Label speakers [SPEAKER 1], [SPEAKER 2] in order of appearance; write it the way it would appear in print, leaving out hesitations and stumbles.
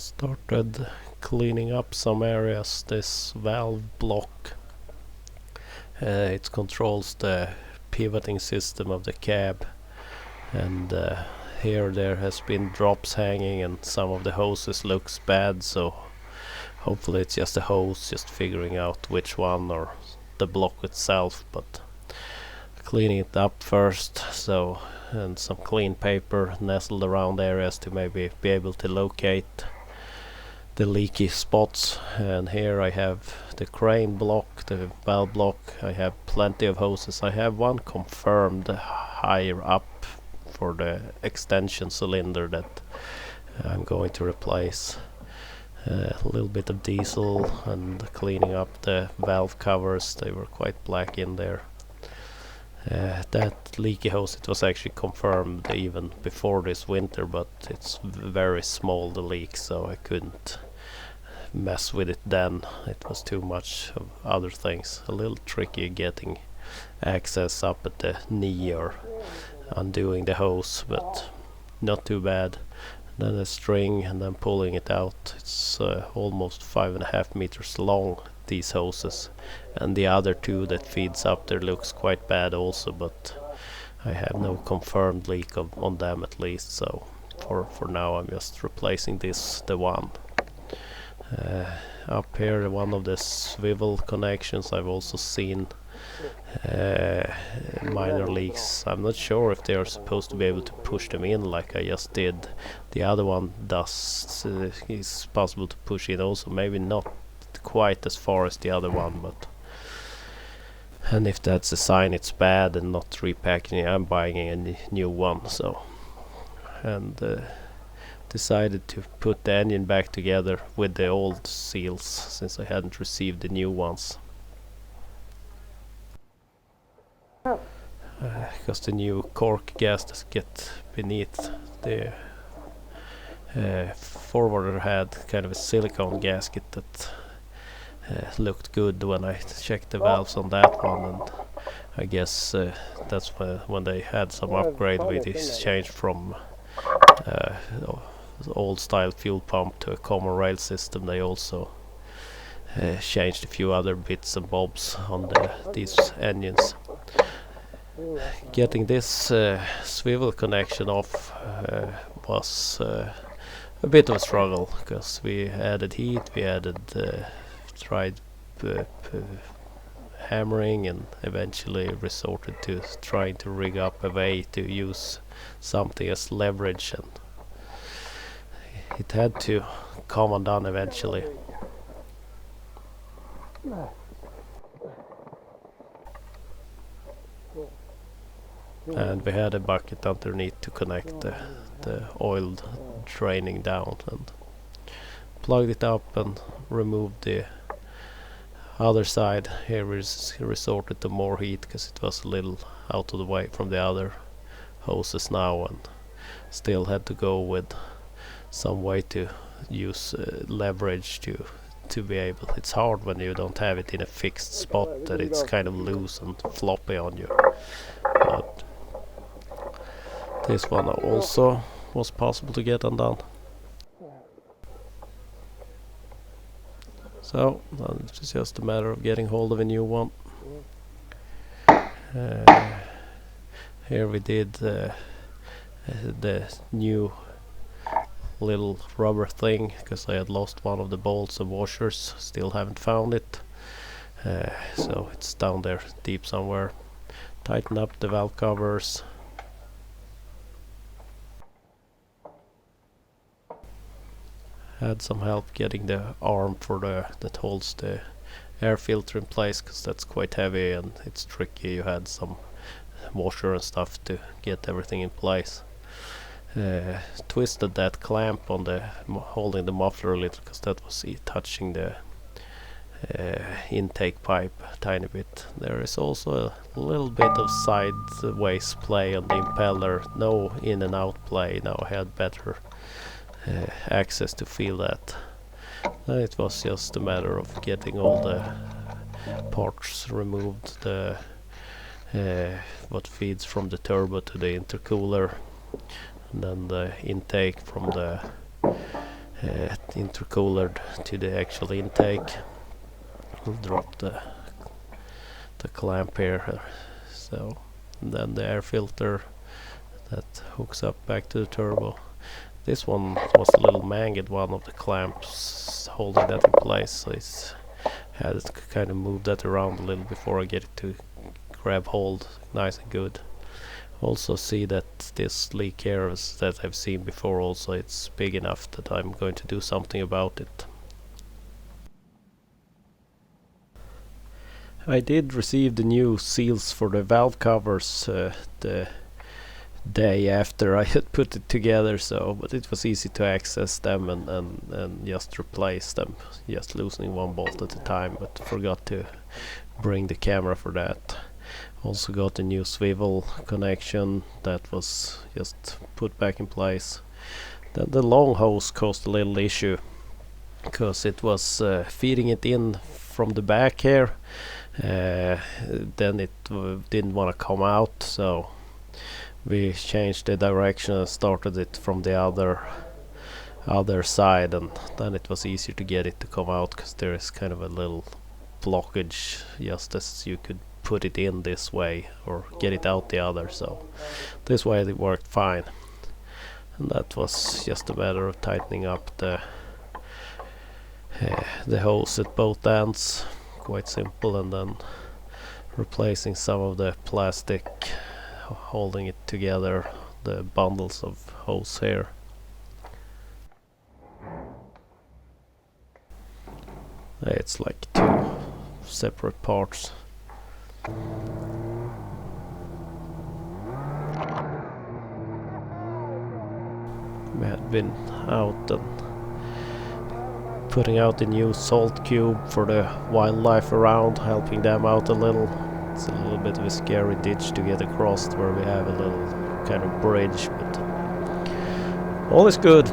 [SPEAKER 1] Started cleaning up some areas. This valve block, it controls the pivoting system of the cab, and here there has been drops hanging and some of the hoses looks bad, so hopefully it's just a hose, just figuring out which one, or the block itself, but cleaning it up first. So, and some clean paper nestled around areas to maybe be able to locate the leaky spots. And here I have the crane block, the valve block. I have plenty of hoses. I have one confirmed higher up for the extension cylinder that I'm going to replace. A little bit of diesel and cleaning up the valve covers. They were quite black in there. That leaky hose, it was actually confirmed even before this winter, but it's very small, the leak, so I couldn't mess with it then. It was too much of other things. A little tricky getting access up at the knee or undoing the hose, but not too bad. Then a string and then pulling it out. It's almost 5.5 meters long, these hoses, and the other two that feeds up there looks quite bad also, but I have no confirmed leak on them at least, so for now I'm just replacing the one. Up here, one of the swivel connections, I've also seen minor leaks. I'm not sure if they are supposed to be able to push them in like I just did. The other one does, is possible to push in also, maybe not quite as far as the other one, but and if that's a sign it's bad and not repackaging, I'm buying a new one. So, and decided to put the engine back together with the old seals since I hadn't received the new ones. Because the new cork gas does get beneath the forwarder had kind of a silicone gasket that looked good when I checked the valves on that one, and I guess that's when they had some upgrade with this change from old style fuel pump to a common rail system. They also changed a few other bits and bobs on these engines. Getting this swivel connection off was a bit of a struggle, because we added heat, we added tried hammering, and eventually resorted to trying to rig up a way to use something as leverage, and it had to come undone eventually. And we had a bucket underneath to connect the oil draining down, and plugged it up and removed the other side. Here we resorted to more heat because it was a little out of the way from the other hoses now, and still had to go with some way to use leverage to be able. It's hard when you don't have it in a fixed spot, that it's kind of loose and floppy on you. But this one also was possible to get undone. So it's just a matter of getting hold of a new one. Here we did the new little rubber thing, because I had lost one of the bolts and washers. Still haven't found it, so it's down there deep somewhere. Tighten up the valve covers. Had some help getting the arm for that holds the air filter in place, because that's quite heavy and it's tricky. You had some washer and stuff to get everything in place. Twisted that clamp on the holding the muffler a little, because that was touching the intake pipe a tiny bit. There is also a little bit of sideways play on the impeller, no in and out play. Now I had better access to feel that. It was just a matter of getting all the parts removed, the what feeds from the turbo to the intercooler, and then the intake from the intercooler to the actual intake. We'll drop the clamp here, so and then the air filter that hooks up back to the turbo. This one was a little mangled, one of the clamps holding that in place, so it's had to kind of move that around a little before I get it to grab hold nice and good. Also see that this leak here is that I've seen before, also it's big enough that I'm going to do something about it. I did receive the new seals for the valve covers the day after I had put it together, so but it was easy to access them and just replace them, just loosening one bolt at a time, but forgot to bring the camera for that. Also got a new swivel connection that was just put back in place. Then the long hose caused a little issue because it was feeding it in from the back here. Then it didn't want to come out, so we changed the direction and started it from the other side, and then it was easier to get it to come out because there is kind of a little blockage just as you could put it in this way or get it out the other, so this way it worked fine. And that was just a matter of tightening up the hose at both ends, quite simple, and then replacing some of the plastic holding it together, the bundles of hose here. It's like two separate parts. We had been out and putting out the new salt cube for the wildlife around, helping them out a little. It's a little bit of a scary ditch to get across where we have a little kind of bridge, but all is good.